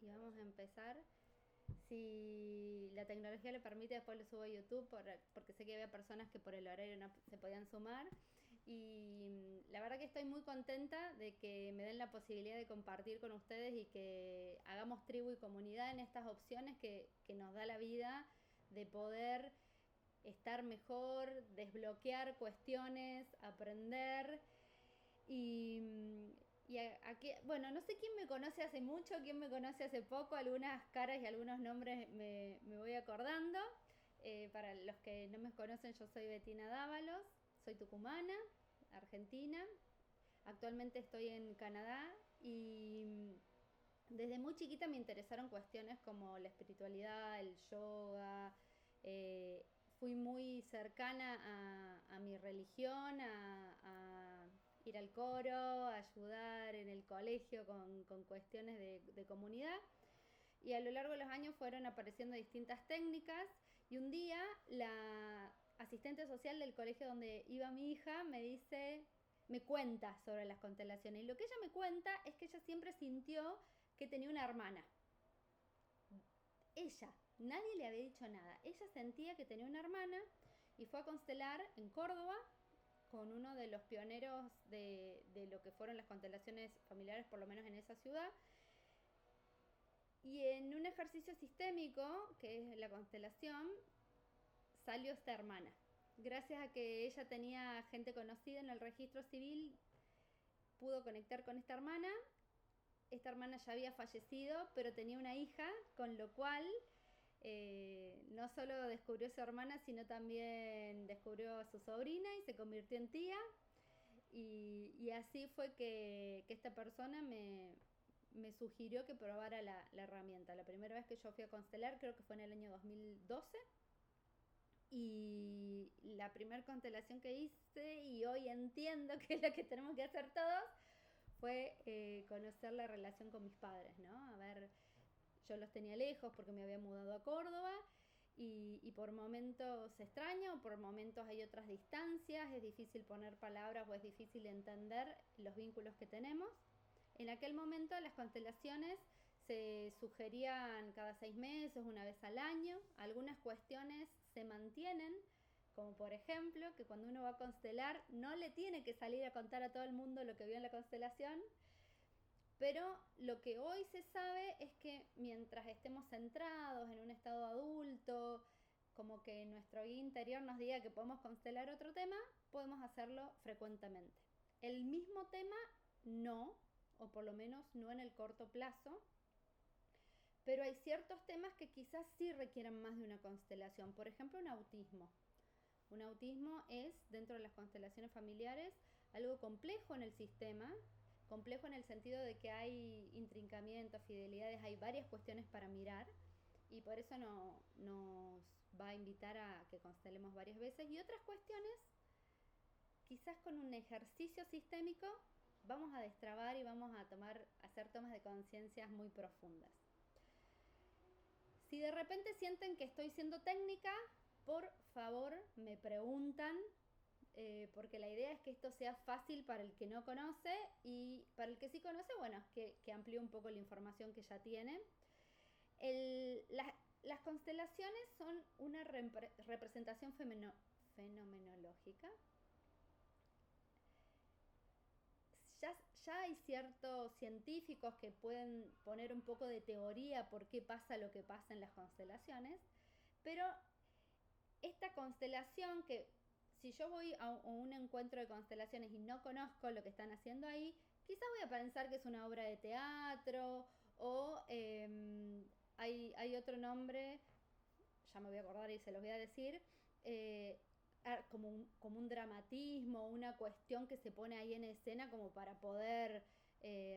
vamos a empezar. Si la tecnología le permite, después lo subo a YouTube porque sé que había personas que por el horario no se podían sumar. Y la verdad que estoy muy contenta de que me den la posibilidad de compartir con ustedes y que hagamos tribu y comunidad en estas opciones que nos da la vida de poder estar mejor, desbloquear cuestiones, aprender y, aquí, bueno, no sé quién me conoce hace mucho, quién me conoce hace poco, algunas caras y algunos nombres me voy acordando. Para los que no me conocen, yo soy Betina Dávalos, soy tucumana, argentina. Actualmente estoy en Canadá y desde muy chiquita me interesaron cuestiones como la espiritualidad, el yoga. eh, Fui muy cercana a mi religión, a ir al coro, a ayudar en el colegio con cuestiones de comunidad. Y a lo largo de los años fueron apareciendo distintas técnicas y un día la asistente social del colegio donde iba mi hija me cuenta sobre las constelaciones. Y lo que ella me cuenta es que ella siempre sintió que tenía una hermana. Ella, nadie le había dicho nada. Ella sentía que tenía una hermana y fue a constelar en Córdoba con uno de los pioneros de lo que fueron las constelaciones familiares, por lo menos en esa ciudad. Y en un ejercicio sistémico, que es la constelación, salió esta hermana. Gracias a que ella tenía gente conocida en el registro civil, pudo conectar con esta hermana. Esta hermana ya había fallecido, pero tenía una hija, con lo cual no solo descubrió a su hermana, sino también descubrió a su sobrina y se convirtió en tía. Y así fue que esta persona me sugirió que probara la herramienta. La primera vez que yo fui a constelar creo que fue en el año 2012. Y la primera constelación que hice, y hoy entiendo que es lo que tenemos que hacer todos, fue conocer la relación con mis padres, ¿no? A ver, yo los tenía lejos porque me había mudado a Córdoba y por momentos se extraña o por momentos hay otras distancias, es difícil poner palabras o es difícil entender los vínculos que tenemos. En aquel momento las constelaciones se sugerían cada 6 meses, una vez al año. Algunas cuestiones se mantienen, como por ejemplo que cuando uno va a constelar no le tiene que salir a contar a todo el mundo lo que vio en la constelación, pero lo que hoy se sabe es que mientras estemos centrados en un estado adulto, como que nuestro guía interior nos diga que podemos constelar otro tema, podemos hacerlo frecuentemente. El mismo tema no, o por lo menos no en el corto plazo, pero hay ciertos temas que quizás sí requieran más de una constelación. Por ejemplo, un autismo. Un autismo es, dentro de las constelaciones familiares, algo complejo en el sistema, complejo en el sentido de que hay intrincamientos, fidelidades, hay varias cuestiones para mirar y por eso nos va a invitar a que constelemos varias veces. Y otras cuestiones, quizás con un ejercicio sistémico, vamos a destrabar y vamos a hacer tomas de conciencias muy profundas. Si de repente sienten que estoy siendo técnica, por favor me preguntan, porque la idea es que esto sea fácil para el que no conoce y para el que sí conoce, bueno, que amplíe un poco la información que ya tiene. Las constelaciones son una representación fenomenológica. Ya hay ciertos científicos que pueden poner un poco de teoría por qué pasa lo que pasa en las constelaciones, pero esta constelación que si yo voy a un encuentro de constelaciones y no conozco lo que están haciendo ahí, quizás voy a pensar que es una obra de teatro o hay otro nombre, ya me voy a acordar y se los voy a decir, como un dramatismo, una cuestión que se pone ahí en escena como para poder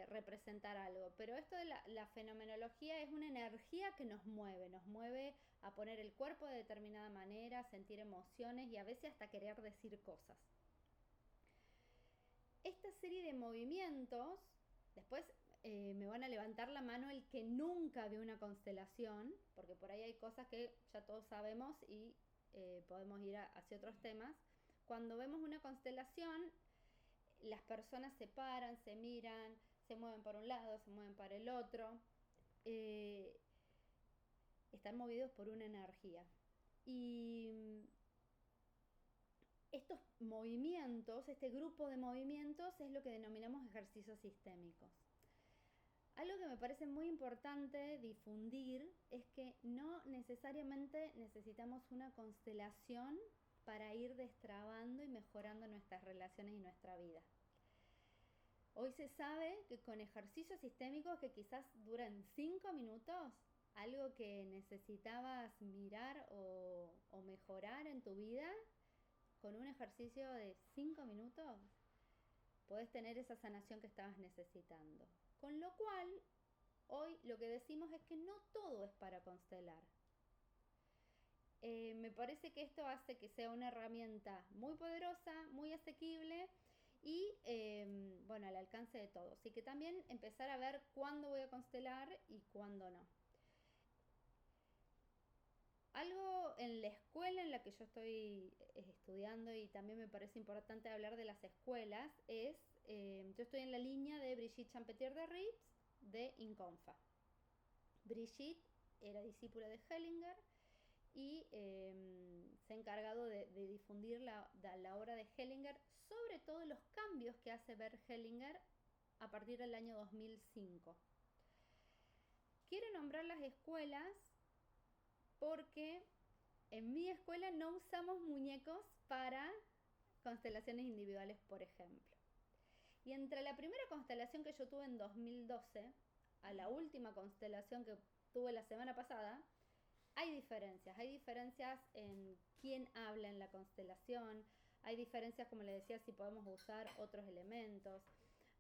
representar algo. Pero esto de la fenomenología es una energía que nos mueve a poner el cuerpo de determinada manera, a sentir emociones y a veces hasta querer decir cosas. Esta serie de movimientos, después me van a levantar la mano el que nunca vio una constelación, porque por ahí hay cosas que ya todos sabemos y podemos ir hacia otros temas. Cuando vemos una constelación, las personas se paran, se miran, se mueven para un lado, se mueven para el otro. eh, están movidos por una energía. Y estos movimientos, este grupo de movimientos es lo que denominamos ejercicios sistémicos. Algo que me parece muy importante difundir es que no necesariamente necesitamos una constelación para ir destrabando y mejorando nuestras relaciones y nuestra vida. Hoy se sabe que con ejercicios sistémicos que quizás duran 5 minutos, algo que necesitabas mirar o mejorar en tu vida, con un ejercicio de 5 minutos, podés tener esa sanación que estabas necesitando. Con lo cual, hoy lo que decimos es que no todo es para constelar. Me parece que esto hace que sea una herramienta muy poderosa, muy asequible y bueno, al alcance de todos. Y que también empezar a ver cuándo voy a constelar y cuándo no. Algo en la escuela en la que yo estoy estudiando, y también me parece importante hablar de las escuelas, es, yo estoy en la línea de Brigitte Champetier de Rips de Inconfa. Brigitte era discípula de Hellinger y se ha encargado de difundir la obra de Hellinger, sobre todo los cambios que hace ver Hellinger a partir del año 2005. Quiero nombrar las escuelas porque en mi escuela no usamos muñecos para constelaciones individuales, por ejemplo. Y entre la primera constelación que yo tuve en 2012 a la última constelación que tuve la semana pasada, hay diferencias en quién habla en la constelación, hay diferencias, como les decía, si podemos usar otros elementos.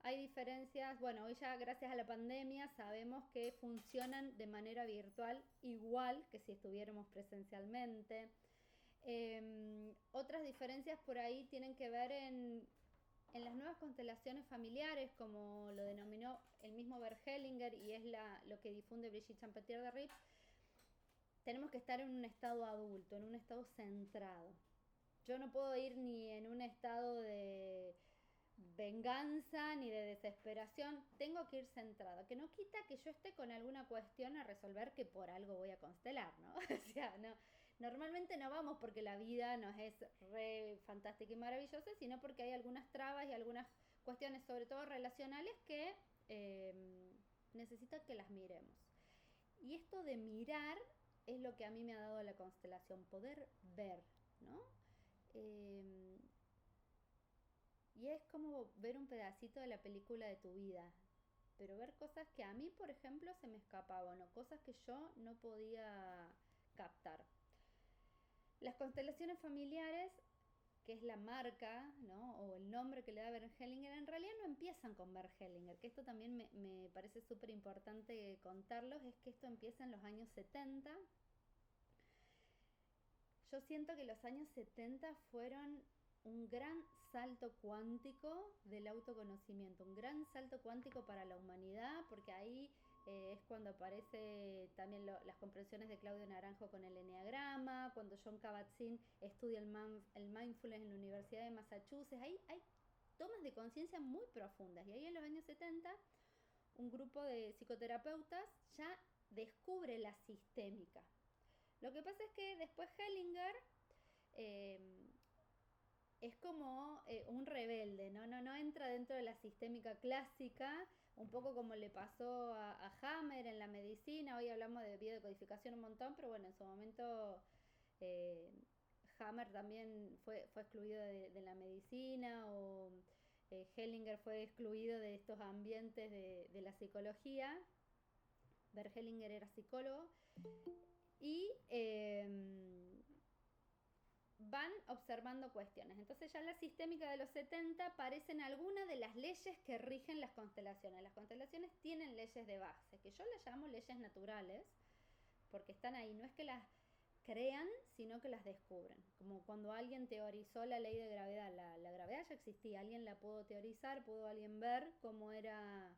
Hay diferencias, bueno, hoy ya gracias a la pandemia sabemos que funcionan de manera virtual igual que si estuviéramos presencialmente. Otras diferencias por ahí tienen que ver en las nuevas constelaciones familiares, como lo denominó el mismo Bert Hellinger y es lo que difunde Brigitte Champetier de Rips. Tenemos que estar en un estado adulto, en un estado centrado. Yo no puedo ir ni en un estado de venganza ni de desesperación, tengo que ir centrado, que no quita que yo esté con alguna cuestión a resolver que por algo voy a constelar, ¿no? O sea, no, normalmente no vamos porque la vida nos es re fantástica y maravillosa, sino porque hay algunas trabas y algunas cuestiones, sobre todo relacionales, que necesitan que las miremos. Y esto de mirar es lo que a mí me ha dado la constelación, poder ver, ¿no? Y es como ver un pedacito de la película de tu vida, pero ver cosas que a mí, por ejemplo, se me escapaban o cosas que yo no podía captar. Las constelaciones familiares, que es la marca, ¿no? O el nombre que le da Bert Hellinger, en realidad no empiezan con Bert Hellinger, que esto también me parece súper importante contarlos, es que esto empieza en los años 70. Yo siento que los años 70 fueron un gran salto cuántico del autoconocimiento, un gran salto cuántico para la humanidad, porque ahí es cuando aparece también las comprensiones de Claudio Naranjo con el eneagrama, cuando John Kabat-Zinn estudia el mindfulness en la Universidad de Massachusetts. Ahí hay tomas de conciencia muy profundas, y ahí en los años 70 un grupo de psicoterapeutas ya descubre la sistémica. Lo que pasa es que después Hellinger es como un rebelde, no entra dentro de la sistémica clásica, un poco como le pasó a Hammer en la medicina. Hoy hablamos de biodecodificación un montón, pero bueno, en su momento Hammer también fue excluido de la medicina, o Hellinger fue excluido de estos ambientes de la psicología. Bert Hellinger era psicólogo y van observando cuestiones. Entonces ya en la sistémica de los 70 aparecen algunas de las leyes que rigen las constelaciones. Las constelaciones tienen leyes de base, que yo las llamo leyes naturales, porque están ahí, no es que las crean, sino que las descubren. Como cuando alguien teorizó la ley de gravedad, la gravedad ya existía, alguien la pudo teorizar, pudo alguien ver cómo era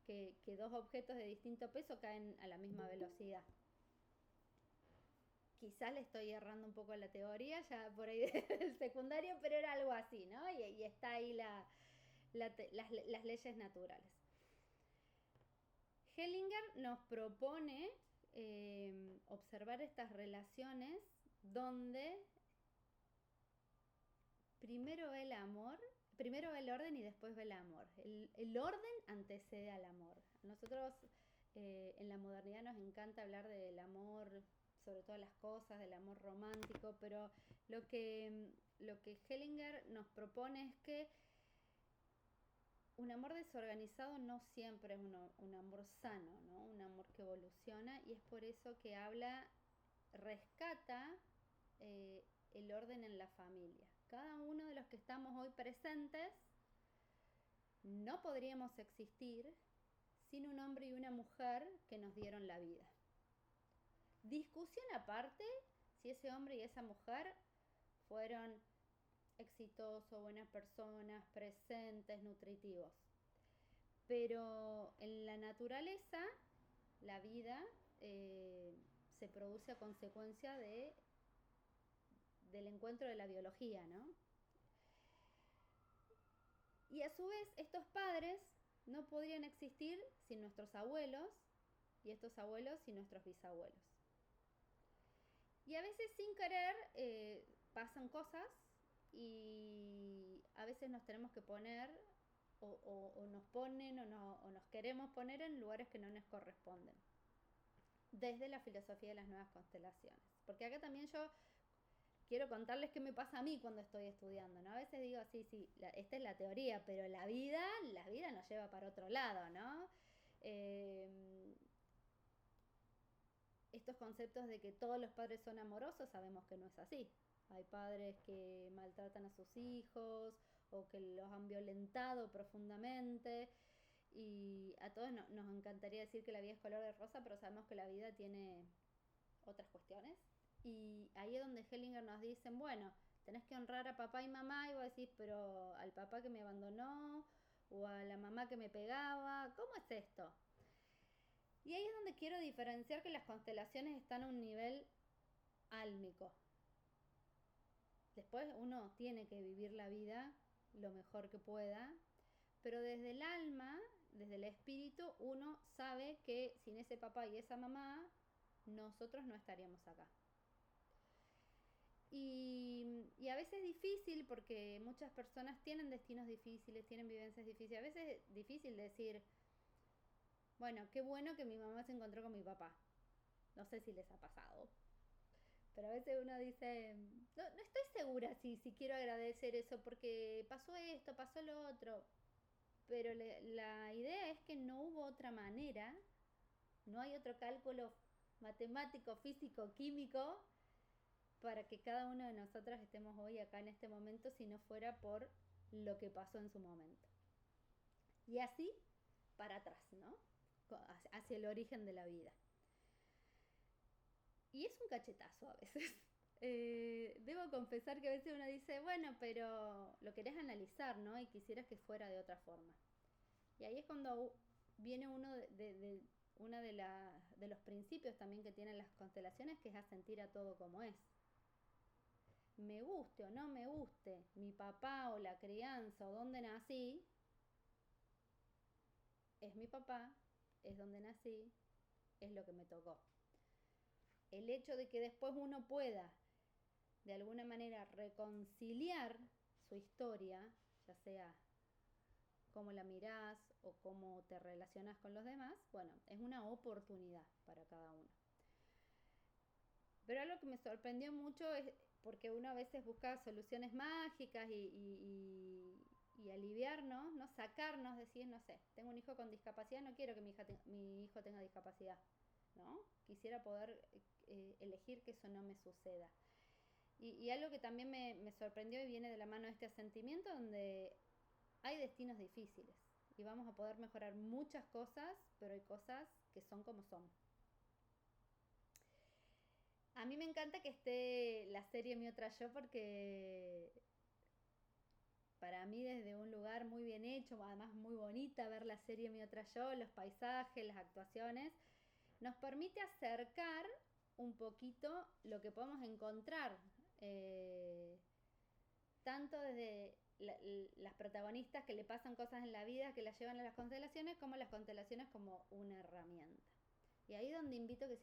que dos objetos de distinto peso caen a la misma velocidad. Quizás le estoy errando un poco a la teoría, ya por ahí del secundario, pero era algo así, ¿no? Y está ahí las leyes naturales. Hellinger nos propone observar estas relaciones donde primero ve el amor, primero ve el orden y después ve el amor. El orden antecede al amor. Nosotros en la modernidad nos encanta hablar del amor sobre todas las cosas, del amor romántico, pero lo que Hellinger nos propone es que un amor desorganizado no siempre es un amor sano, ¿no? Un amor que evoluciona, y es por eso que rescata el orden en la familia. Cada uno de los que estamos hoy presentes no podríamos existir sin un hombre y una mujer que nos dieron la vida. Discusión aparte si ese hombre y esa mujer fueron exitosos, buenas personas, presentes, nutritivos. Pero en la naturaleza, la vida se produce a consecuencia del encuentro de la biología, ¿no? Y a su vez, estos padres no podrían existir sin nuestros abuelos, y estos abuelos sin nuestros bisabuelos. Y a veces sin querer pasan cosas, y a veces nos tenemos que poner o nos ponen o nos queremos poner en lugares que no nos corresponden, desde la filosofía de las nuevas constelaciones. Porque acá también yo quiero contarles qué me pasa a mí cuando estoy estudiando, ¿no? A veces digo, sí, esta es la teoría, pero la vida nos lleva para otro lado, ¿no? Estos conceptos de que todos los padres son amorosos, sabemos que no es así. Hay padres que maltratan a sus hijos o que los han violentado profundamente, y a todos nos encantaría decir que la vida es color de rosa, pero sabemos que la vida tiene otras cuestiones. Y ahí es donde Hellinger nos dicen, bueno, tenés que honrar a papá y mamá, y vos decís, pero al papá que me abandonó o a la mamá que me pegaba, ¿cómo es esto? Y ahí es donde quiero diferenciar que las constelaciones están a un nivel álmico. Después uno tiene que vivir la vida lo mejor que pueda, pero desde el alma, desde el espíritu, uno sabe que sin ese papá y esa mamá, nosotros no estaríamos acá. Y a veces es difícil porque muchas personas tienen destinos difíciles, tienen vivencias difíciles. A veces es difícil decir, bueno, qué bueno que mi mamá se encontró con mi papá. No sé si les ha pasado. Pero a veces uno dice, no estoy segura si quiero agradecer eso porque pasó esto, pasó lo otro. Pero la idea es que no hubo otra manera, no hay otro cálculo matemático, físico, químico para que cada uno de nosotros estemos hoy acá en este momento si no fuera por lo que pasó en su momento. Y así para atrás, ¿no? Hacia el origen de la vida. Y es un cachetazo a veces. Debo confesar que a veces uno dice, bueno, pero lo querés analizar, ¿no? Y quisieras que fuera de otra forma. Y ahí es cuando viene uno de los principios también que tienen las constelaciones, que es asentir a todo como es. Me guste o no me guste mi papá o la crianza o donde nací, es mi papá, es donde nací, es lo que me tocó. El hecho de que después uno pueda de alguna manera reconciliar su historia, ya sea cómo la mirás o cómo te relacionas con los demás, bueno, es una oportunidad para cada uno. Pero algo que me sorprendió mucho es porque uno a veces busca soluciones mágicas y aliviarnos, ¿no? Sacarnos, decir, no sé, tengo un hijo con discapacidad, no quiero que mi hijo tenga discapacidad, ¿no? Quisiera poder elegir que eso no me suceda. Y algo que también me sorprendió y viene de la mano de este asentimiento, donde hay destinos difíciles y vamos a poder mejorar muchas cosas, pero hay cosas que son como son. A mí me encanta que esté la serie Mi Otra Yo, porque para mí desde un lugar muy bien hecho, además muy bonita, ver la serie Mi Otra Yo, los paisajes, las actuaciones, nos permite acercar un poquito lo que podemos encontrar, tanto desde las protagonistas que le pasan cosas en la vida que las llevan a las constelaciones, como las constelaciones como una herramienta. Y ahí es donde invito a que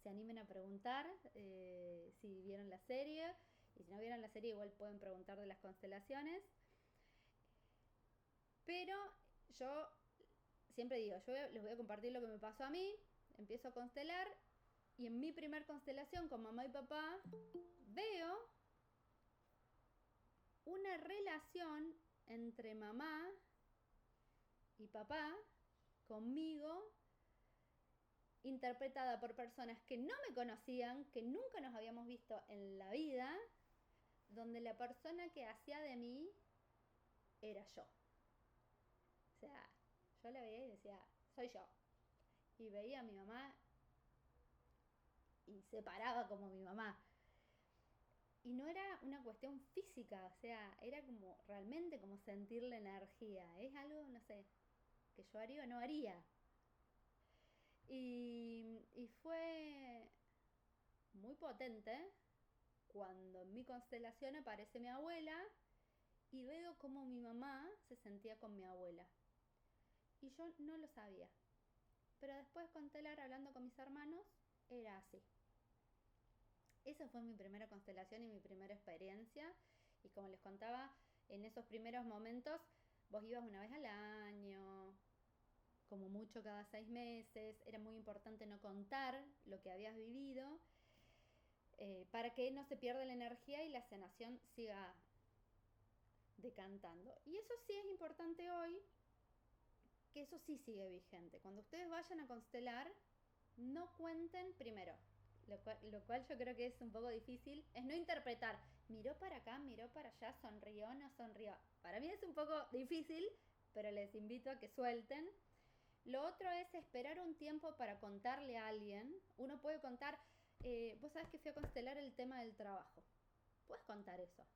se animen a preguntar si vieron la serie, y si no vieron la serie igual pueden preguntar de las constelaciones. Pero yo siempre digo, les voy a compartir lo que me pasó a mí, empiezo a constelar y en mi primer constelación con mamá y papá veo una relación entre mamá y papá conmigo, interpretada por personas que no me conocían, que nunca nos habíamos visto en la vida, donde la persona que hacía de mí era yo. O sea, yo la veía y decía, soy yo. Y veía a mi mamá y se paraba como mi mamá. Y no era una cuestión física, o sea, era como realmente como sentir la energía. Es algo, no sé, que yo haría o no haría. Y fue muy potente cuando en mi constelación aparece mi abuela y veo cómo mi mamá se sentía con mi abuela. Y yo no lo sabía. Pero después de constelar, hablando con mis hermanos, era así. Esa fue mi primera constelación y mi primera experiencia. Y como les contaba, en esos primeros momentos vos ibas una vez al año, como mucho cada 6 meses. Era muy importante no contar lo que habías vivido, para que no se pierda la energía y la sanación siga decantando. Y eso sí es importante hoy, que eso sí sigue vigente. Cuando ustedes vayan a constelar, no cuenten primero. Lo cual yo creo que es un poco difícil, es no interpretar, miró para acá, miró para allá, sonrió, no sonrió. Para mí es un poco difícil, pero les invito a que suelten. Lo otro es esperar un tiempo para contarle a alguien. Uno puede contar, vos sabés que fui a constelar el tema del trabajo. Puedes contar eso.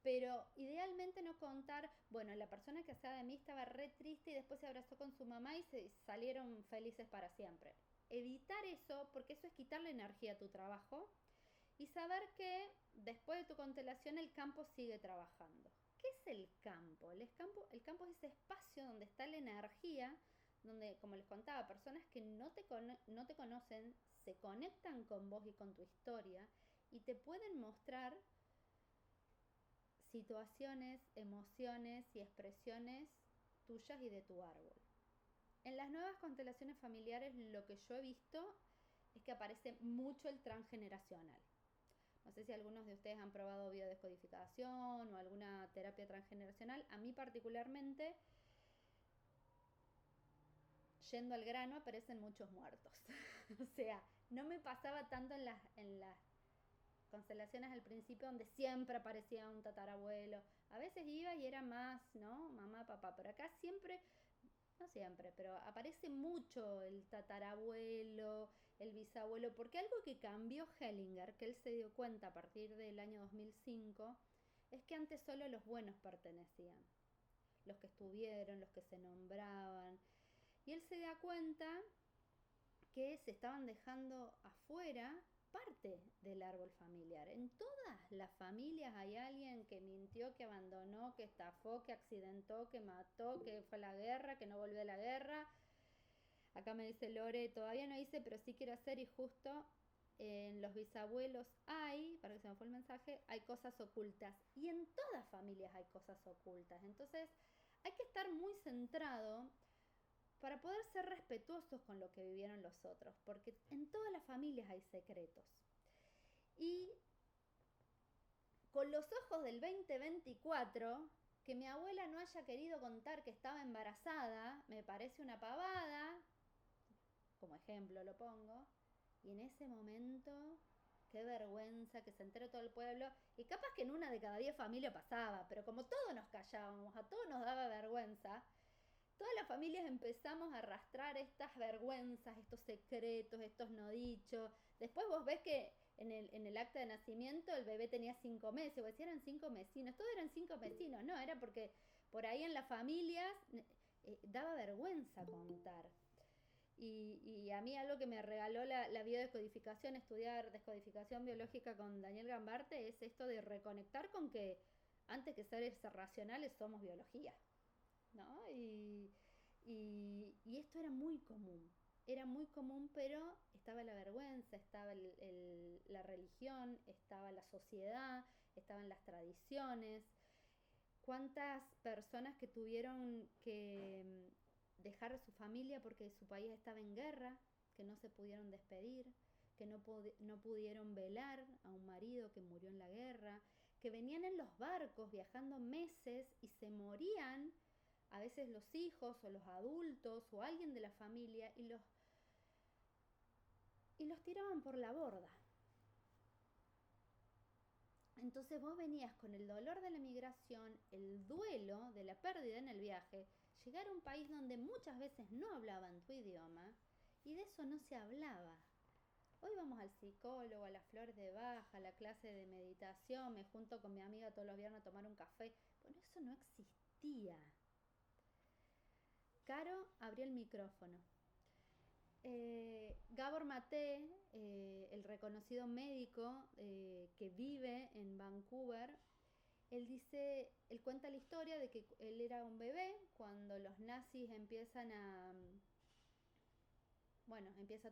Pero idealmente no contar, bueno, la persona que hacía de mí estaba re triste y después se abrazó con su mamá y se salieron felices para siempre. Evitar eso, porque eso es quitarle energía a tu trabajo y saber que después de tu constelación el campo sigue trabajando. ¿Qué es el campo? El campo es ese espacio donde está la energía, donde, como les contaba, personas que no te conocen se conectan con vos y con tu historia y te pueden mostrar situaciones, emociones y expresiones tuyas y de tu árbol. En las nuevas constelaciones familiares lo que yo he visto es que aparece mucho el transgeneracional. No sé si algunos de ustedes han probado biodescodificación o alguna terapia transgeneracional. A mí particularmente, yendo al grano, aparecen muchos muertos. O sea, no me pasaba tanto en las constelaciones al principio donde siempre aparecía un tatarabuelo. A veces iba y era más, ¿no? Mamá, papá. Pero acá siempre, no siempre, pero aparece mucho el tatarabuelo, el bisabuelo, porque algo que cambió Hellinger, que él se dio cuenta a partir del año 2005, es que antes solo los buenos pertenecían, los que estuvieron, los que se nombraban, y él se da cuenta que se estaban dejando afuera parte del árbol familiar. En todas las familias hay alguien que mintió, que abandonó, que estafó, que accidentó, que mató, que fue a la guerra, que no volvió a la guerra. Acá me dice Lore, todavía no hice, pero sí quiero hacer, y justo en los bisabuelos hay, para que se me fue el mensaje, hay cosas ocultas. Y en todas familias hay cosas ocultas. Entonces hay que estar muy centrado para poder ser respetuosos con lo que vivieron los otros, porque en todas las familias hay secretos. Y con los ojos del 2024, que mi abuela no haya querido contar que estaba embarazada, me parece una pavada, como ejemplo lo pongo, y en ese momento, qué vergüenza que se entere todo el pueblo, y capaz que en una de cada 10 familias pasaba, pero como todos nos callábamos, a todos nos daba vergüenza, todas las familias empezamos a arrastrar estas vergüenzas, estos secretos, estos no dichos. Después vos ves que en el acta de nacimiento el bebé tenía 5 meses, o decían eran 5 vecinos, todos eran 5 vecinos, no, era porque por ahí en las familias daba vergüenza contar. Y a mí algo que me regaló la biodescodificación, estudiar descodificación biológica con Daniel Gambarte, es esto de reconectar con que antes que seres racionales somos biología, ¿no? Y esto era muy común, pero estaba la vergüenza, estaba la religión, estaba la sociedad, estaban las tradiciones. ¿Cuántas personas que tuvieron que dejar a su familia porque su país estaba en guerra, que no se pudieron despedir, que no pudieron velar a un marido que murió en la guerra, que venían en los barcos viajando meses y se morían, a veces los hijos o los adultos o alguien de la familia, y los tiraban por la borda? Entonces vos venías con el dolor de la migración, el duelo de la pérdida en el viaje, llegar a un país donde muchas veces no hablaban tu idioma y de eso no se hablaba. Hoy vamos al psicólogo, a las flores de Bach, a la clase de meditación, me junto con mi amiga todos los viernes a tomar un café. Bueno, eso no existía. Caro abrió el micrófono. Gabor Maté, el reconocido médico que vive en Vancouver, él cuenta la historia de que él era un bebé cuando los nazis empieza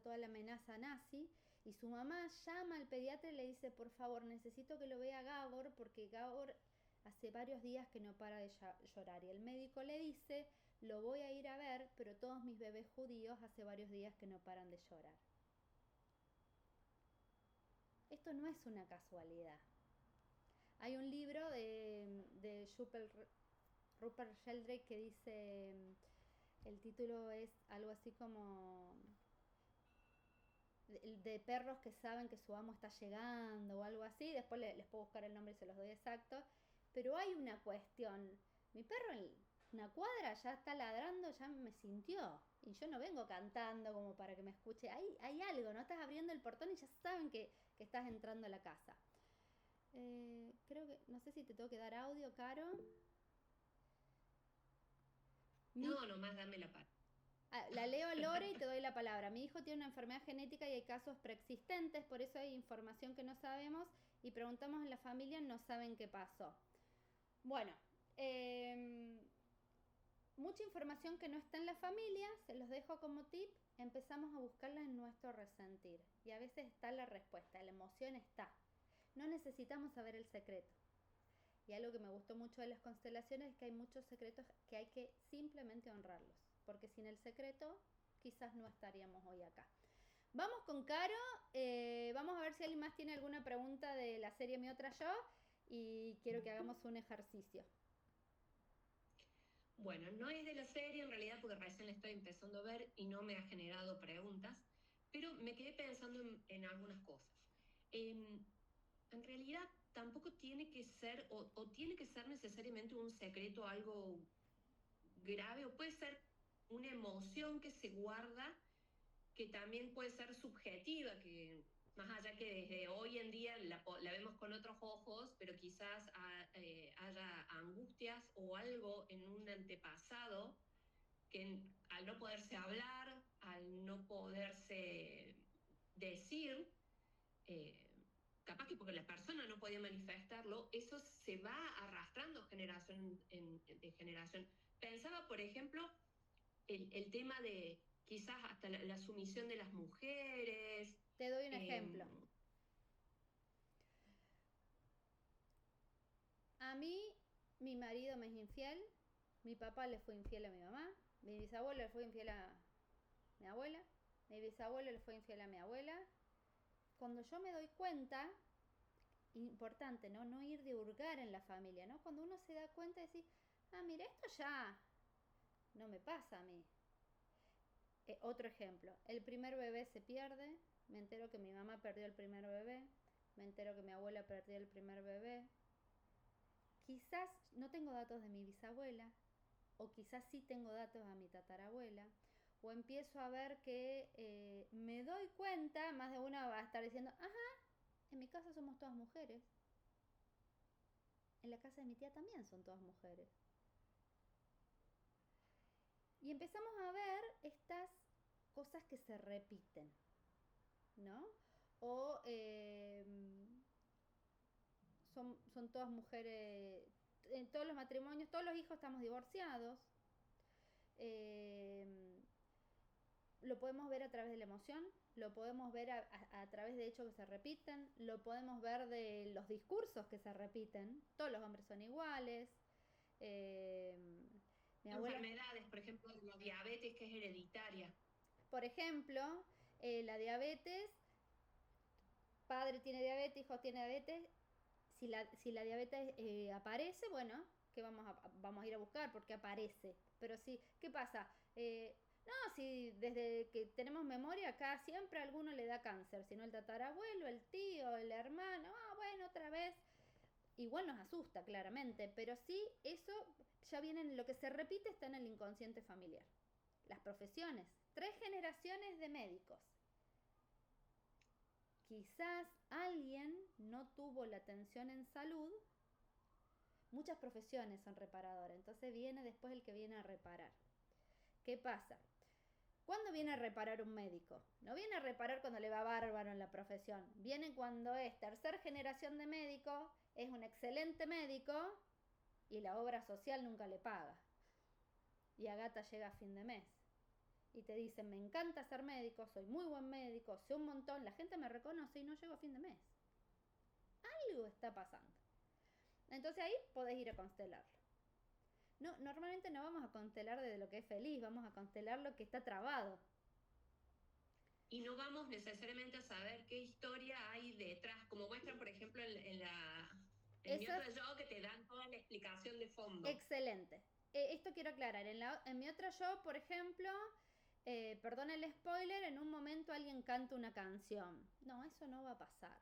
toda la amenaza nazi, y su mamá llama al pediatra y le dice: por favor, necesito que lo vea Gabor porque Gabor hace varios días que no para de llorar. Y el médico le dice: lo voy a ir a ver, pero todos mis bebés judíos hace varios días que no paran de llorar. Esto no es una casualidad. Hay un libro de Rupert Sheldrake que dice, el título es algo así como de perros que saben que su amo está llegando o algo así. Después les puedo buscar el nombre y se los doy exacto. Pero hay una cuestión. Mi perro en una cuadra ya está ladrando, ya me sintió. Y yo no vengo cantando como para que me escuche. Hay algo, ¿no? Estás abriendo el portón y ya saben que estás entrando a la casa. Creo que, no sé si te tengo que dar audio, Caro. No, nomás dame la parte. La leo Lore y te doy la palabra. Mi hijo tiene una enfermedad genética y hay casos preexistentes, por eso hay información que no sabemos y preguntamos en la familia, no saben qué pasó. Bueno, mucha información que no está en la familia, se los dejo como tip, empezamos a buscarla en nuestro resentir y a veces está la respuesta, la emoción está. No necesitamos saber el secreto. Y algo que me gustó mucho de las constelaciones es que hay muchos secretos que hay que simplemente honrarlos, porque sin el secreto quizás no estaríamos hoy acá. Vamos con Caro, vamos a ver si alguien más tiene alguna pregunta de la serie Mi Otra Yo y quiero que hagamos un ejercicio. Bueno, no es de la serie en realidad porque recién la estoy empezando a ver y no me ha generado preguntas, pero me quedé pensando en algunas cosas. En realidad tampoco tiene que ser o tiene que ser necesariamente un secreto, algo grave, o puede ser una emoción que se guarda, que también puede ser subjetiva, que más allá que desde hoy en día la vemos con otros ojos, pero quizás haya angustias o algo en un antepasado que al no poderse hablar, al no poderse decir, capaz que porque la persona no podía manifestarlo, eso se va arrastrando de generación. Pensaba, por ejemplo, el tema de quizás hasta la sumisión de las mujeres. Te doy un eh, ejemplo. A mí, mi marido me es infiel, mi papá le fue infiel a mi mamá, mi bisabuelo le fue infiel a mi abuela, mi bisabuelo le fue infiel a mi abuela. Cuando yo me doy cuenta, importante, ¿no? No ir de hurgar en la familia, ¿no? Cuando uno se da cuenta y decir, mira, esto ya no me pasa a mí. Otro ejemplo, el primer bebé se pierde, me entero que mi mamá perdió el primer bebé, me entero que mi abuela perdió el primer bebé. Quizás no tengo datos de mi bisabuela, o quizás sí tengo datos a mi tatarabuela, o empiezo a ver que me doy cuenta, más de una va a estar diciendo, ajá, en mi casa somos todas mujeres, en la casa de mi tía también son todas mujeres. Y empezamos a ver estas cosas que se repiten, ¿no? O son todas mujeres, en todos los matrimonios, todos los hijos estamos divorciados. Lo podemos ver a través de la emoción, lo podemos ver a través de hechos que se repiten, lo podemos ver de los discursos que se repiten. Todos los hombres son iguales. Mi abuela, enfermedades, por ejemplo, la diabetes, que es hereditaria. por ejemplo, la diabetes, padre tiene diabetes, hijo tiene diabetes. Si la diabetes aparece, bueno, ¿qué vamos a ir a buscar? Porque aparece. Pero sí, ¿qué pasa? No, si desde que tenemos memoria, acá siempre a alguno le da cáncer. Si no el tatarabuelo, el tío, el hermano, bueno, otra vez. Igual nos asusta, claramente. Pero sí, eso ya viene en lo que se repite, está en el inconsciente familiar. Las profesiones. 3 generaciones de médicos. Quizás alguien no tuvo la atención en salud. Muchas profesiones son reparadoras, entonces viene después el que viene a reparar. ¿Qué pasa? ¿Cuándo viene a reparar un médico? No viene a reparar cuando le va bárbaro en la profesión. Viene cuando es 3.ª generación de médico, es un excelente médico y la obra social nunca le paga. Y Agata llega a fin de mes y te dicen, me encanta ser médico, soy muy buen médico, sé un montón, la gente me reconoce y no llego a fin de mes. Algo está pasando. Entonces ahí podés ir a constelarlo. No, normalmente no vamos a constelar desde lo que es feliz, vamos a constelar lo que está trabado. Y no vamos necesariamente a saber qué historia hay detrás, como muestran, por ejemplo, en mi otro yo, que te dan toda la explicación de fondo. Excelente. Esto quiero aclarar. En mi otro yo, por ejemplo, perdón el spoiler, en un momento alguien canta una canción. No, eso no va a pasar.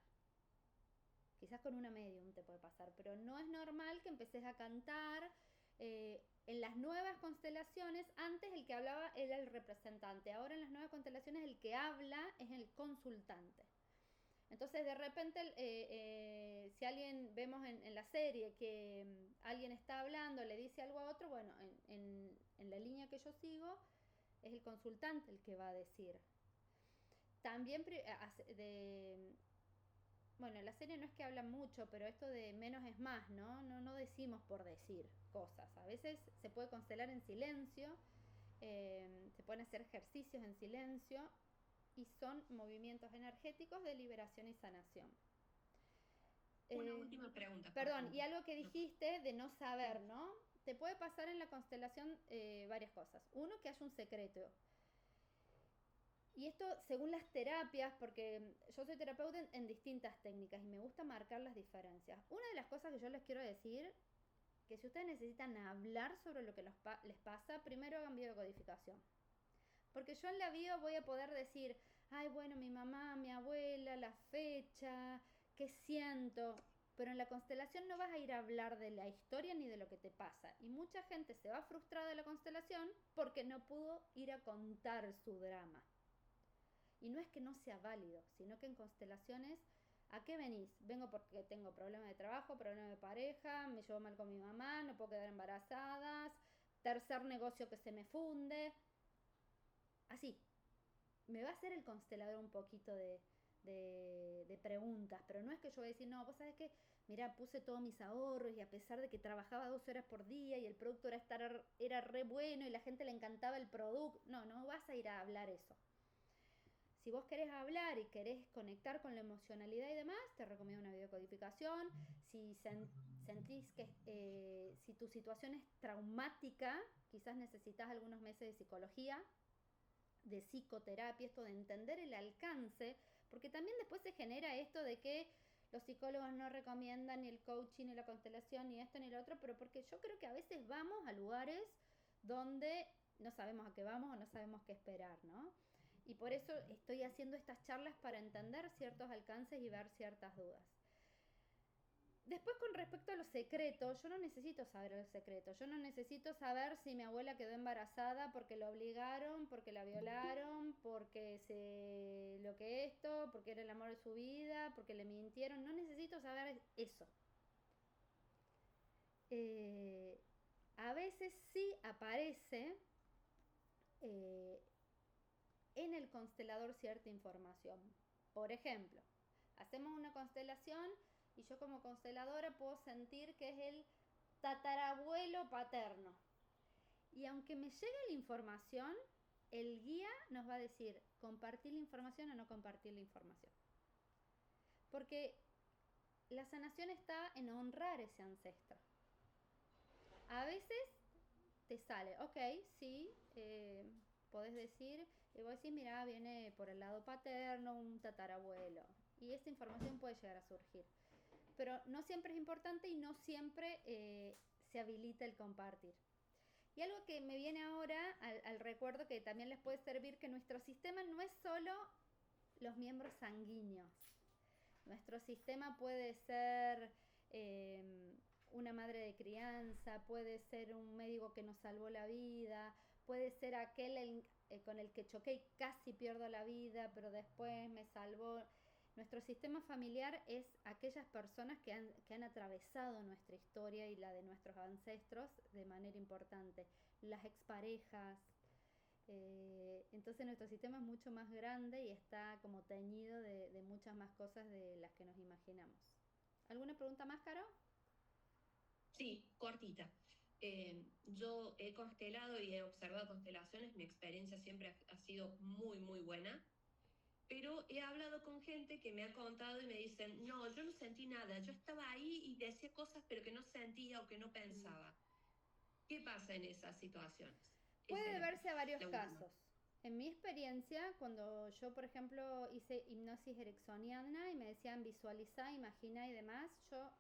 Quizás con una medium te puede pasar, pero no es normal que empeces a cantar. En las nuevas constelaciones, antes el que hablaba era el representante, ahora en las nuevas constelaciones el que habla es el consultante. Entonces de repente, si alguien vemos en la serie que alguien está hablando, le dice algo a otro, bueno, en la línea que yo sigo, es el consultante el que va a decir. También bueno, la serie no es que habla mucho, pero esto de menos es más, ¿no? No decimos por decir cosas. A veces se puede constelar en silencio, se pueden hacer ejercicios en silencio y son movimientos energéticos de liberación y sanación. Una última pregunta. Perdón, y algo que dijiste de no saber, ¿no? Te puede pasar en la constelación varias cosas. Uno, que haya un secreto. Y esto según las terapias, porque yo soy terapeuta en distintas técnicas y me gusta marcar las diferencias. Una de las cosas que yo les quiero decir, que si ustedes necesitan hablar sobre lo que les pasa, primero hagan biodecodificación. Porque yo en la bio voy a poder decir, ay, bueno, mi mamá, mi abuela, la fecha, qué siento. Pero en la constelación no vas a ir a hablar de la historia ni de lo que te pasa. Y mucha gente se va frustrada de la constelación porque no pudo ir a contar su drama. Y no es que no sea válido, sino que en constelaciones, ¿a qué venís? Vengo porque tengo problemas de trabajo, problemas de pareja, me llevo mal con mi mamá, no puedo quedar embarazadas, 3er negocio que se me funde. Así, me va a hacer el constelador un poquito de preguntas, pero no es que yo voy a decir, no, vos sabés que, mira, puse todos mis ahorros y a pesar de que trabajaba 12 horas por día y el producto era re bueno y la gente le encantaba el producto, no vas a ir a hablar eso. Si vos querés hablar y querés conectar con la emocionalidad y demás, te recomiendo una biodecodificación. Si sentís que si tu situación es traumática, quizás necesitas algunos meses de psicología, de psicoterapia, esto de entender el alcance, porque también después se genera esto de que los psicólogos no recomiendan ni el coaching, ni la constelación, ni esto, ni lo otro, pero porque yo creo que a veces vamos a lugares donde no sabemos a qué vamos o no sabemos qué esperar, ¿no? Y por eso estoy haciendo estas charlas para entender ciertos alcances y ver ciertas dudas. Después, con respecto a los secretos, yo no necesito saber el secreto. Yo no necesito saber si mi abuela quedó embarazada porque la obligaron, porque la violaron, porque lo que esto, porque era el amor de su vida, porque le mintieron. No necesito saber eso. A veces sí aparece en el constelador cierta información. Por ejemplo, hacemos una constelación y yo como consteladora puedo sentir que es tatarabuelo paterno. Y aunque me llegue la información, el guía nos va a decir compartir la información o no compartir la información. Porque la sanación está en honrar ese ancestro. A veces te sale, ok, sí, podés decir, y vos decís, mira, viene por el lado paterno, un tatarabuelo. Y esta información puede llegar a surgir. Pero no siempre es importante y no siempre se habilita el compartir. Y algo que me viene ahora al recuerdo que también les puede servir, que nuestro sistema no es solo los miembros sanguíneos. Nuestro sistema puede ser una madre de crianza, puede ser un médico que nos salvó la vida, puede ser aquel con el que choqué y casi pierdo la vida, pero después me salvó. Nuestro sistema familiar es aquellas personas que han atravesado nuestra historia y la de nuestros ancestros de manera importante. Las exparejas. Entonces nuestro sistema es mucho más grande y está como teñido de muchas más cosas de las que nos imaginamos. ¿Alguna pregunta más, Caro? Sí, cortita. Yo he constelado y he observado constelaciones, mi experiencia siempre ha sido muy, muy buena, pero he hablado con gente que me ha contado y me dicen, no, yo no sentí nada, yo estaba ahí y decía cosas pero que no sentía o que no pensaba. ¿Qué pasa en esas situaciones? Puede deberse a varios la última. casos. En mi experiencia, cuando yo, por ejemplo, hice hipnosis ericksoniana y me decían visualizar, imaginar y demás, yo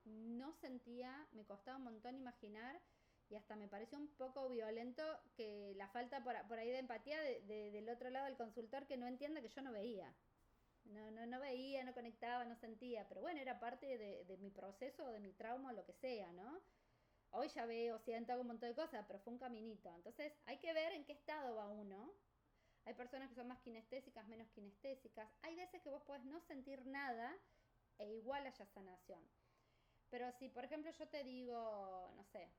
no sentía, me costaba un montón imaginar y hasta me pareció un poco violento que la falta por ahí de empatía del otro lado del consultor, que no entienda que yo no veía. No veía, no conectaba, no sentía, pero bueno, era parte de mi proceso, de mi trauma, o lo que sea, ¿no? Hoy ya veo, siento, hago un montón de cosas, pero fue un caminito. Entonces hay que ver en qué estado va uno. Hay personas que son más kinestésicas, menos kinestésicas. Hay veces que vos podés no sentir nada e igual haya sanación. Pero si, por ejemplo, yo te digo, no sé,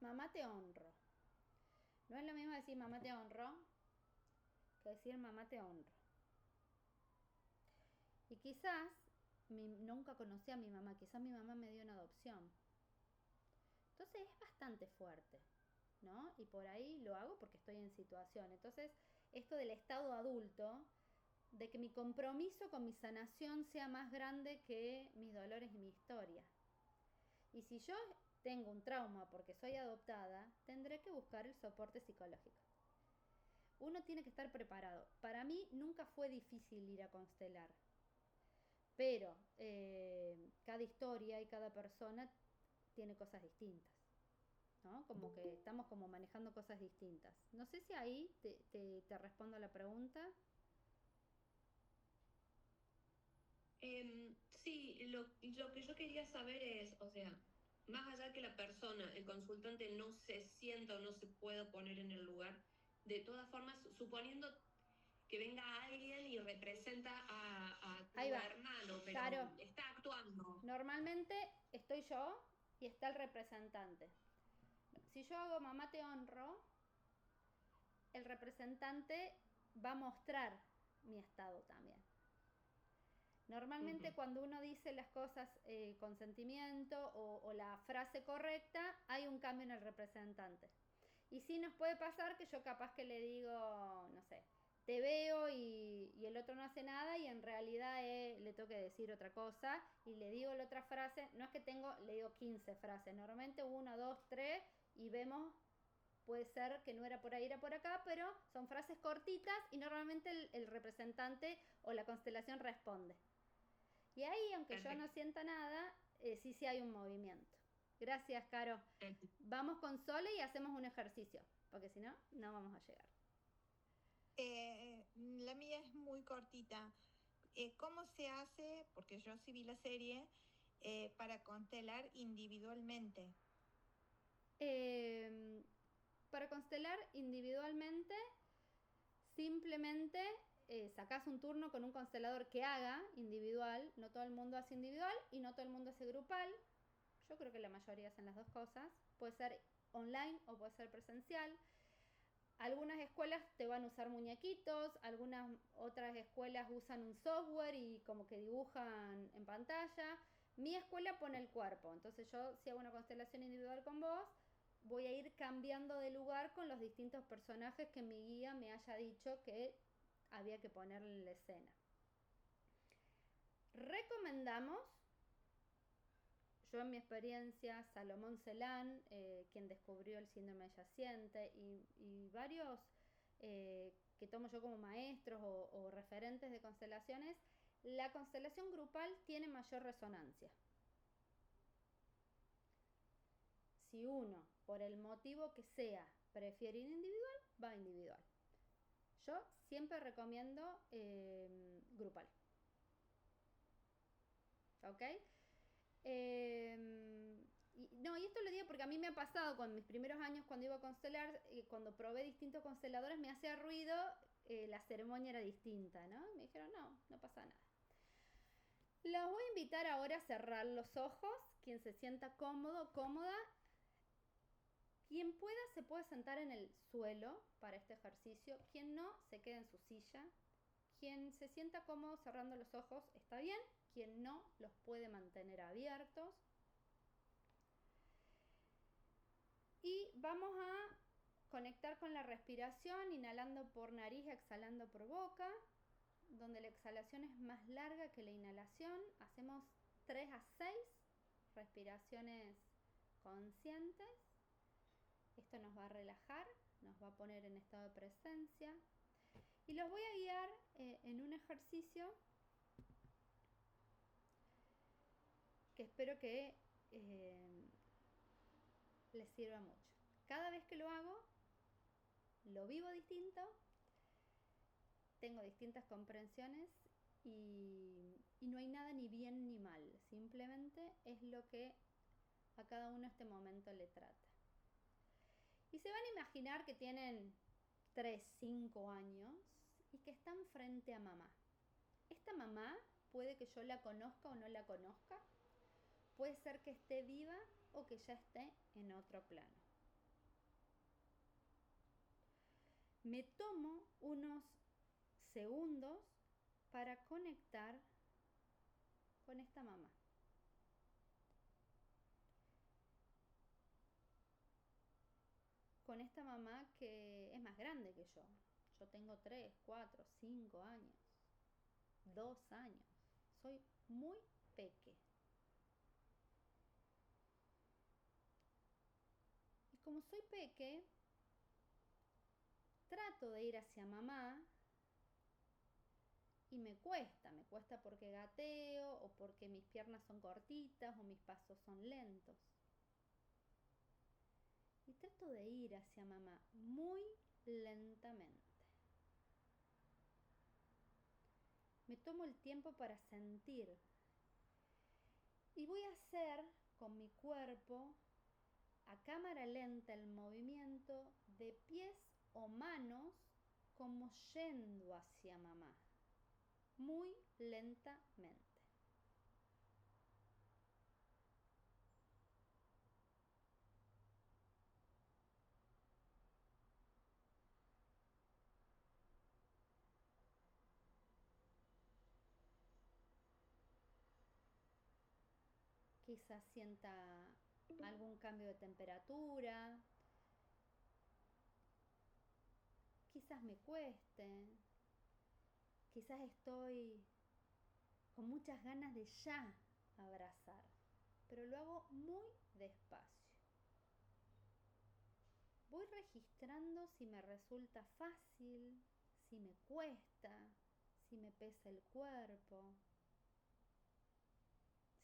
mamá te honro. No es lo mismo decir mamá te honro que decir mamá te honro. Y quizás nunca conocí a mi mamá, quizás mi mamá me dio una adopción. Entonces es bastante fuerte, ¿no? Y por ahí lo hago porque estoy en situación. Entonces, esto del estado adulto, de que mi compromiso con mi sanación sea más grande que mis dolores y mi historia. Y si yo tengo un trauma porque soy adoptada, tendré que buscar el soporte psicológico. Uno tiene que estar preparado. Para mí nunca fue difícil ir a constelar, pero cada historia y cada persona tiene cosas distintas, ¿no? Como que estamos como manejando cosas distintas. No sé si ahí te respondo a la pregunta. Sí, lo que yo quería saber es, o sea, más allá que la persona, el consultante no se sienta o no se pueda poner en el lugar, de todas formas, suponiendo que venga alguien y representa a tu Ahí va. hermano, pero Claro, está actuando. normalmente estoy yo y está el representante. Si yo hago mamá te honro, el representante va a mostrar mi estado también. Normalmente cuando uno dice las cosas con sentimiento o la frase correcta, hay un cambio en el representante. Y sí nos puede pasar que yo capaz que le digo, no sé, te veo y el otro no hace nada y en realidad le tengo que decir otra cosa y le digo la otra frase. No es que le digo 15 frases, normalmente 1, 2, 3 y vemos, puede ser que no era por ahí, era por acá, pero son frases cortitas y normalmente el representante o la constelación responde. Y ahí, aunque yo no sienta nada, sí hay un movimiento. Gracias, Caro. Vamos con Sole y hacemos un ejercicio, porque si no, no vamos a llegar. La mía es muy cortita. ¿Cómo se hace, porque yo sí vi la serie, para constelar individualmente? Para constelar individualmente, simplemente sacás un turno con un constelador que haga individual. No todo el mundo hace individual y no todo el mundo hace grupal. Yo creo que la mayoría hacen las dos cosas. Puede ser online o puede ser presencial. Algunas escuelas te van a usar muñequitos, algunas otras escuelas usan un software y como que dibujan en pantalla. Mi escuela pone el cuerpo, entonces yo si hago una constelación individual con vos, voy a ir cambiando de lugar con los distintos personajes que mi guía me haya dicho que había que ponerle en la escena. Recomendamos, yo en mi experiencia, Salomón Celán, quien descubrió el síndrome yaciente, y varios que tomo yo como maestros o referentes de constelaciones, la constelación grupal tiene mayor resonancia. Si uno, por el motivo que sea, prefiere ir individual, va individual. Yo siempre recomiendo grupal. ¿Ok? Y esto lo digo porque a mí me ha pasado con mis primeros años cuando iba a constelar, cuando probé distintos consteladores, me hacía ruido, la ceremonia era distinta, ¿no? Me dijeron, no pasa nada. Los voy a invitar ahora a cerrar los ojos, quien se sienta cómodo, cómoda. Quien pueda se puede sentar en el suelo para este ejercicio, quien no se quede en su silla. Quien se sienta cómodo cerrando los ojos está bien, quien no los puede mantener abiertos. Y vamos a conectar con la respiración, inhalando por nariz, exhalando por boca, donde la exhalación es más larga que la inhalación. Hacemos 3 a 6 respiraciones conscientes. Esto nos va a relajar, nos va a poner en estado de presencia. Y los voy a guiar en un ejercicio que espero que les sirva mucho. Cada vez que lo hago, lo vivo distinto, tengo distintas comprensiones y no hay nada ni bien ni mal. Simplemente es lo que a cada uno este momento le trata. Y se van a imaginar que tienen 3, 5 años y que están frente a mamá. Esta mamá puede que yo la conozca o no la conozca, puede ser que esté viva o que ya esté en otro plano. Me tomo unos segundos para conectar con esta mamá. Con esta mamá que es más grande que yo. Yo tengo 3, 4, 5 años, 2 años. Soy muy peque. Y como soy peque, trato de ir hacia mamá y me cuesta porque gateo o porque mis piernas son cortitas o mis pasos son lentos. Y trato de ir hacia mamá muy lentamente. Me tomo el tiempo para sentir y voy a hacer con mi cuerpo a cámara lenta el movimiento de pies o manos como yendo hacia mamá, muy lentamente. Quizás sienta algún cambio de temperatura, quizás me cueste, quizás estoy con muchas ganas de ya abrazar, pero lo hago muy despacio. Voy registrando si me resulta fácil, si me cuesta, si me pesa el cuerpo,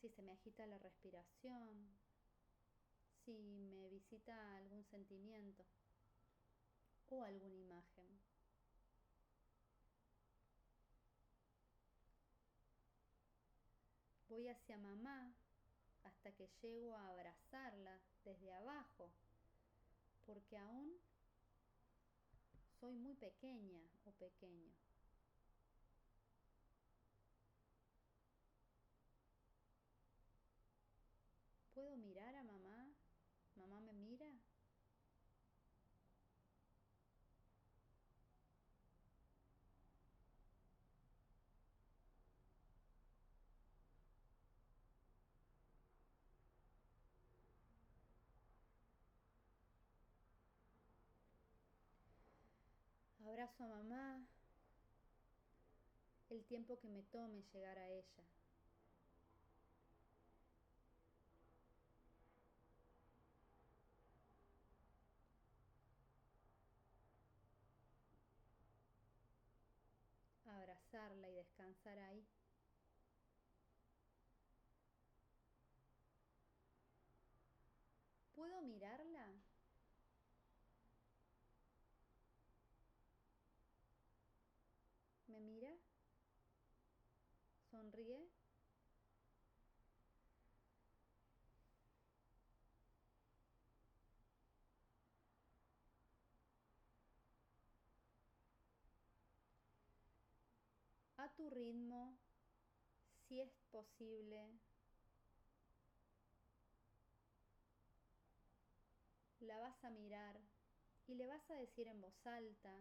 si se me agita la respiración, si me visita algún sentimiento o alguna imagen. Voy hacia mamá hasta que llego a abrazarla desde abajo, porque aún soy muy pequeña o pequeño. ¿Puedo mirar a mamá? ¿Mamá me mira? Abrazo a mamá el tiempo que me tome llegar a ella. Abrazarla y descansar ahí. ¿Puedo mirarla? ¿Me mira? ¿Sonríe? A tu ritmo, si es posible, la vas a mirar y le vas a decir en voz alta.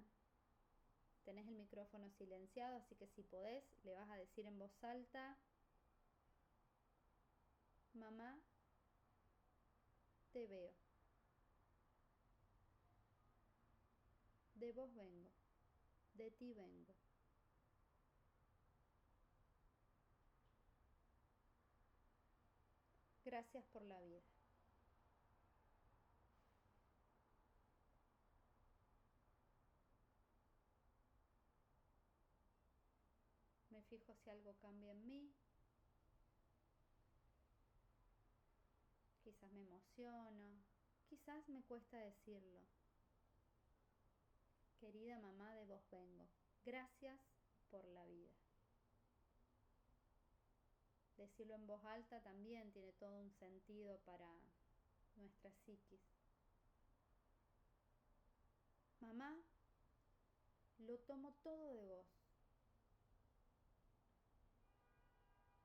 Tenés el micrófono silenciado, así que si podés, le vas a decir en voz alta: mamá, te veo. De vos vengo, de ti vengo. Gracias por la vida. Me fijo si algo cambia en mí. Quizás me emociono, quizás me cuesta decirlo. Querida mamá, de vos vengo. Gracias por la vida. Decirlo en voz alta también tiene todo un sentido para nuestra psiquis. Mamá, lo tomo todo de vos.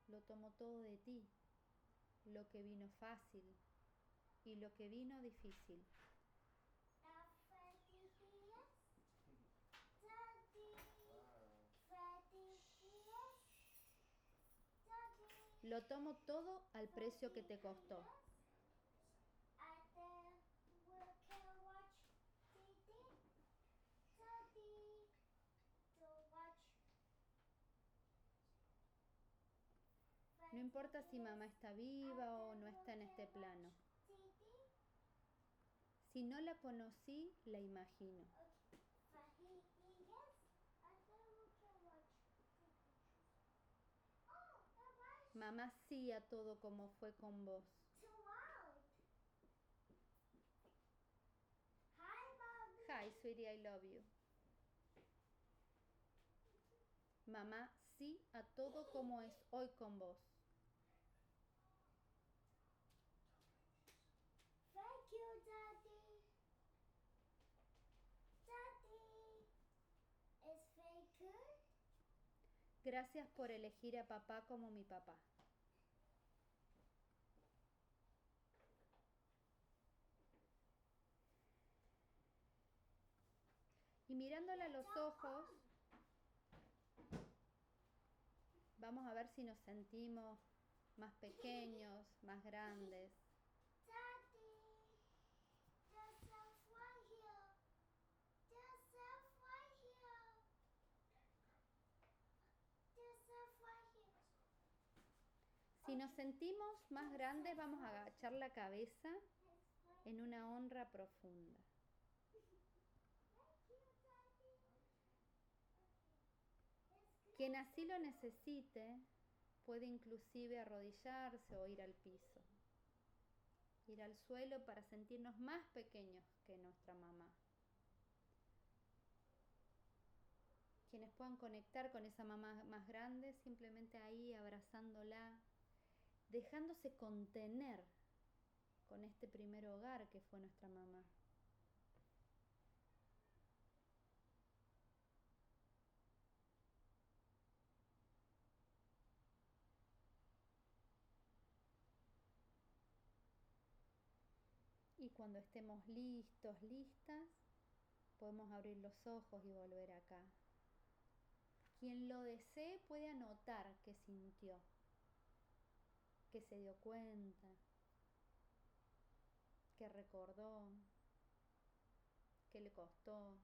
Lo tomo todo de ti. Lo que vino fácil y lo que vino difícil. Lo tomo todo al precio que te costó. No importa si mamá está viva o no está en este plano. Si no la conocí, la imagino. Mamá sí a todo como fue con vos. Hi, sweetie, I love you. Mamá sí a todo como es hoy con vos. Thank you, Daddy. Daddy. Is very good. Gracias por elegir a papá como mi papá. Y mirándola a los ojos, vamos a ver si nos sentimos más pequeños, más grandes. Si nos sentimos más grandes, vamos a agachar la cabeza en una honra profunda. Quien así lo necesite puede inclusive arrodillarse o ir al piso, ir al suelo para sentirnos más pequeños que nuestra mamá. Quienes puedan conectar con esa mamá más grande, simplemente ahí abrazándola, dejándose contener con este primer hogar que fue nuestra mamá. Y cuando estemos listos, listas, podemos abrir los ojos y volver acá. Quien lo desee puede anotar qué sintió, qué se dio cuenta, qué recordó, qué le costó.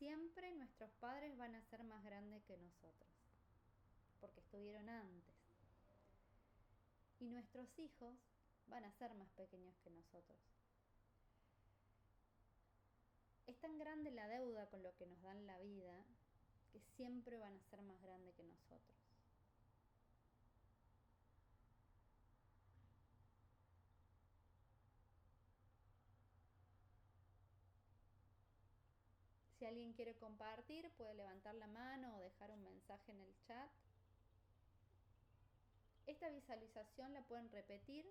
siempre nuestros padres van a ser más grandes que nosotros, porque estuvieron antes. Y nuestros hijos van a ser más pequeños que nosotros. Es tan grande la deuda con lo que nos dan la vida que siempre van a ser más grandes que nosotros. Si alguien quiere compartir, puede levantar la mano o dejar un mensaje en el chat. Esta visualización la pueden repetir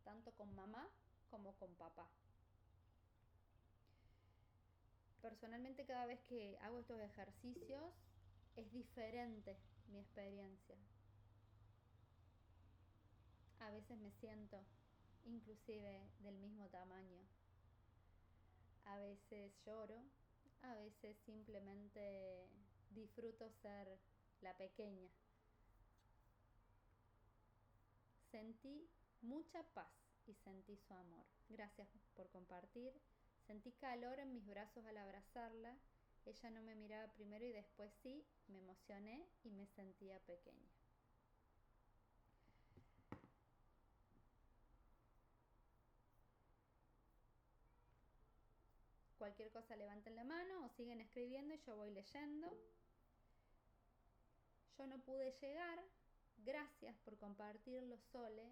tanto con mamá como con papá. Personalmente, cada vez que hago estos ejercicios es diferente mi experiencia. A veces me siento inclusive del mismo tamaño. A veces lloro, a veces simplemente disfruto ser la pequeña. Sentí mucha paz y sentí su amor. Gracias por compartir. Sentí calor en mis brazos al abrazarla. Ella no me miraba primero y después sí, me emocioné y me sentía pequeña. Cualquier cosa levanten la mano o siguen escribiendo y yo voy leyendo. Yo no pude llegar. Gracias por compartirlo, Sole.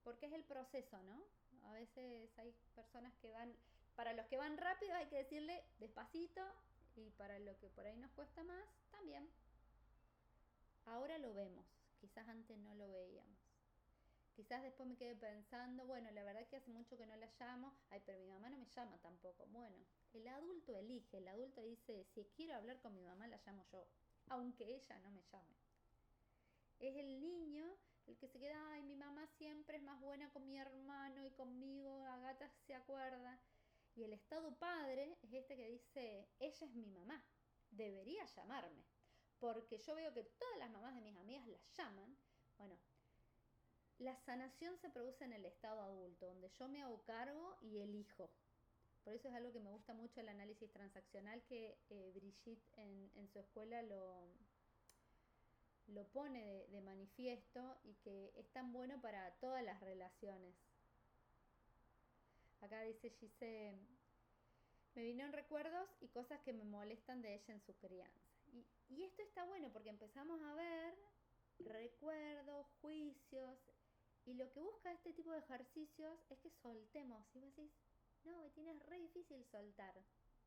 Porque es el proceso, ¿no? A veces hay personas que van, para los que van rápido hay que decirle despacito, y para lo que por ahí nos cuesta más, también. Ahora lo vemos, quizás antes no lo veíamos. Quizás después me quedé pensando, bueno, la verdad que hace mucho que no la llamo, ay, pero mi mamá no me llama tampoco. Bueno, el adulto elige, el adulto dice, si quiero hablar con mi mamá la llamo yo, aunque ella no me llame. Es el niño el que se queda, ay, mi mamá siempre es más buena con mi hermano y conmigo, Agata se acuerda. Y el estado padre es este que dice, ella es mi mamá, debería llamarme, porque yo veo que todas las mamás de mis amigas la llaman. Bueno, la sanación se produce en el estado adulto, donde yo me hago cargo y elijo. Por eso es algo que me gusta mucho el análisis transaccional, que Brigitte en su escuela lo pone de manifiesto, y que es tan bueno para todas las relaciones. Acá dice Gise, me vinieron recuerdos y cosas que me molestan de ella en su crianza. Y esto está bueno porque empezamos a ver recuerdos, juicios, y lo que busca este tipo de ejercicios es que soltemos. Y vos decís, no, Betina, es re difícil soltar.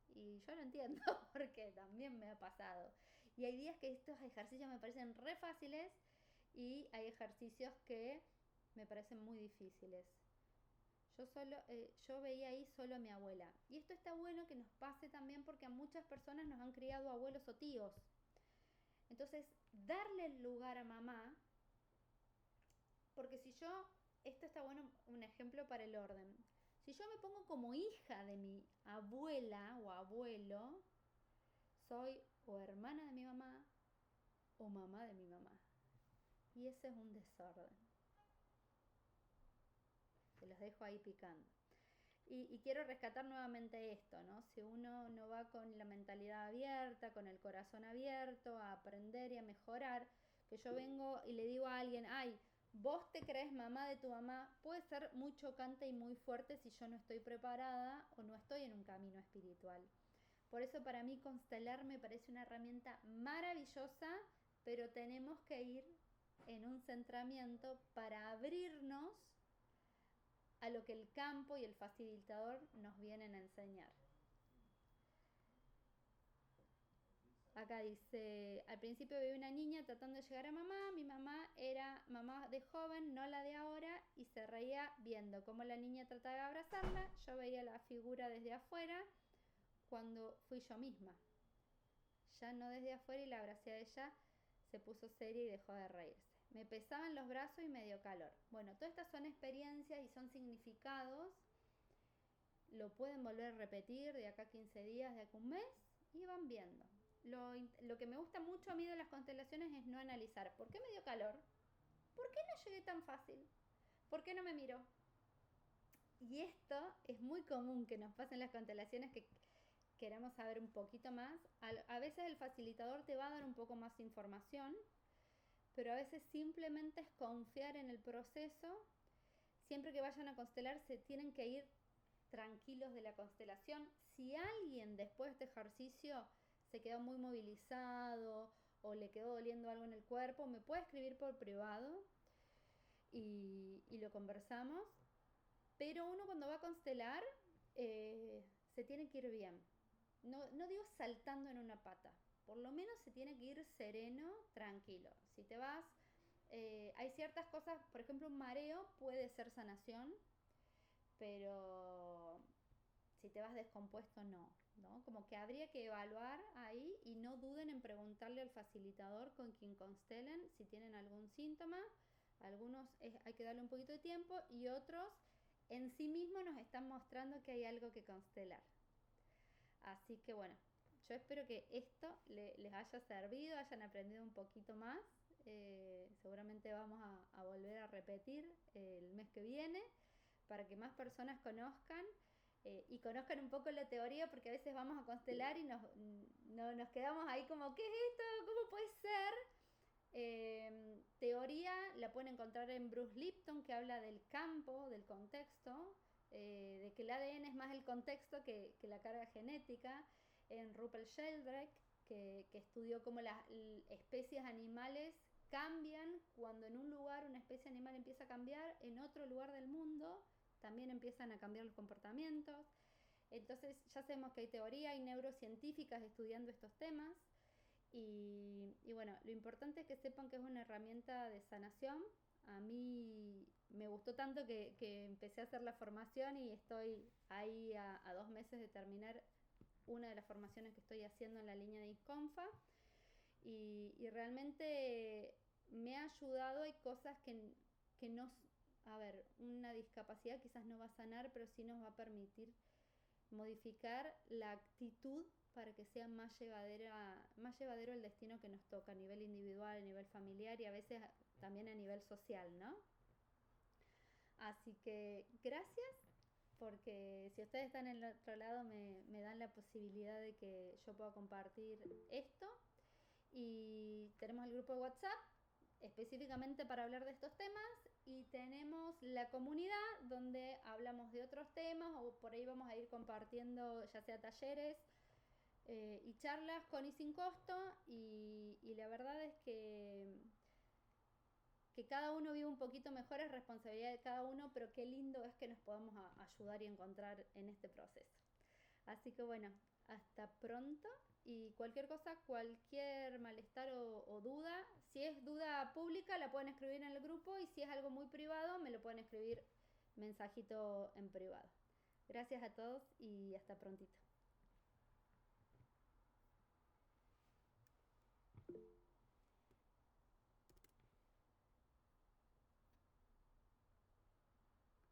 Y yo lo entiendo porque también me ha pasado. Y hay días que estos ejercicios me parecen re fáciles y hay ejercicios que me parecen muy difíciles. Yo veía ahí solo a mi abuela. Y esto está bueno que nos pase también porque a muchas personas nos han criado abuelos o tíos. Entonces, darle el lugar a mamá, porque si yo, esto está bueno, un ejemplo para el orden. Si yo me pongo como hija de mi abuela o abuelo, soy o hermana de mi mamá o mamá de mi mamá. Y ese es un desorden. Se los dejo ahí picando. Y quiero rescatar nuevamente esto, ¿no? Si uno no va con la mentalidad abierta, con el corazón abierto, a aprender y a mejorar, que yo vengo y le digo a alguien, ay, vos te crees mamá de tu mamá, puede ser muy chocante y muy fuerte si yo no estoy preparada o no estoy en un camino espiritual. Por eso para mí constelar me parece una herramienta maravillosa, pero tenemos que ir en un centramiento para abrirnos a lo que el campo y el facilitador nos vienen a enseñar. Acá dice, al principio veía una niña tratando de llegar a mamá, mi mamá era mamá de joven, no la de ahora, y se reía viendo cómo la niña trataba de abrazarla, yo veía la figura desde afuera cuando fui yo misma. Ya no desde afuera y la abracé a ella, se puso seria y dejó de reírse. Me pesaban los brazos y me dio calor. Bueno, todas estas son experiencias y son significados. Lo pueden volver a repetir de acá a 15 días, de acá a un mes, y van viendo. Lo que me gusta mucho a mí de las constelaciones es no analizar. ¿Por qué me dio calor? ¿Por qué no llegué tan fácil? ¿Por qué no me miró? Y esto es muy común que nos pase en las constelaciones, que queremos saber un poquito más, a veces el facilitador te va a dar un poco más de información, pero a veces simplemente es confiar en el proceso. Siempre que vayan a constelar se tienen que ir tranquilos de la constelación. Si alguien después de este ejercicio se quedó muy movilizado o le quedó doliendo algo en el cuerpo, me puede escribir por privado y lo conversamos. Pero uno cuando va a constelar se tiene que ir bien. No digo saltando en una pata, por lo menos se tiene que ir sereno, tranquilo. Si te vas, hay ciertas cosas, por ejemplo un mareo puede ser sanación, pero si te vas descompuesto ¿no? Como que habría que evaluar ahí y no duden en preguntarle al facilitador con quien constelen si tienen algún síntoma. Algunos hay que darle un poquito de tiempo y otros en sí mismos nos están mostrando que hay algo que constelar. Así que bueno, yo espero que esto les haya servido, hayan aprendido un poquito más. Seguramente vamos a volver a repetir el mes que viene para que más personas conozcan y conozcan un poco la teoría, porque a veces vamos a constelar y nos quedamos ahí como, ¿qué es esto? ¿Cómo puede ser? Teoría la pueden encontrar en Bruce Lipton, que habla del campo, del contexto, de que el ADN es más el contexto que la carga genética. En Rupert Sheldrake, que estudió cómo las especies animales cambian cuando en un lugar una especie animal empieza a cambiar, en otro lugar del mundo también empiezan a cambiar los comportamientos. Entonces ya sabemos que hay teoría, hay neurocientíficas estudiando estos temas. Y bueno, lo importante es que sepan que es una herramienta de sanación. A mí me gustó tanto que empecé a hacer la formación y estoy ahí a 2 meses de terminar una de las formaciones que estoy haciendo en la línea de ISCONFA. Y realmente me ha ayudado. Hay cosas que no... A ver, una discapacidad quizás no va a sanar, pero sí nos va a permitir modificar la actitud para que sea más llevadero el destino que nos toca a nivel individual, a nivel familiar y a veces también a nivel social, ¿no? Así que gracias, porque si ustedes están en el otro lado me dan la posibilidad de que yo pueda compartir esto. Y tenemos el grupo de WhatsApp específicamente para hablar de estos temas y tenemos la comunidad donde hablamos de otros temas o por ahí vamos a ir compartiendo ya sea talleres y charlas con y sin costo y la verdad es que cada uno vive un poquito mejor, es responsabilidad de cada uno, pero qué lindo es que nos podamos ayudar y encontrar en este proceso. Así que bueno, hasta pronto y cualquier cosa, cualquier malestar o duda, si es duda pública la pueden escribir en el grupo y si es algo muy privado me lo pueden escribir mensajito en privado. Gracias a todos y hasta prontito.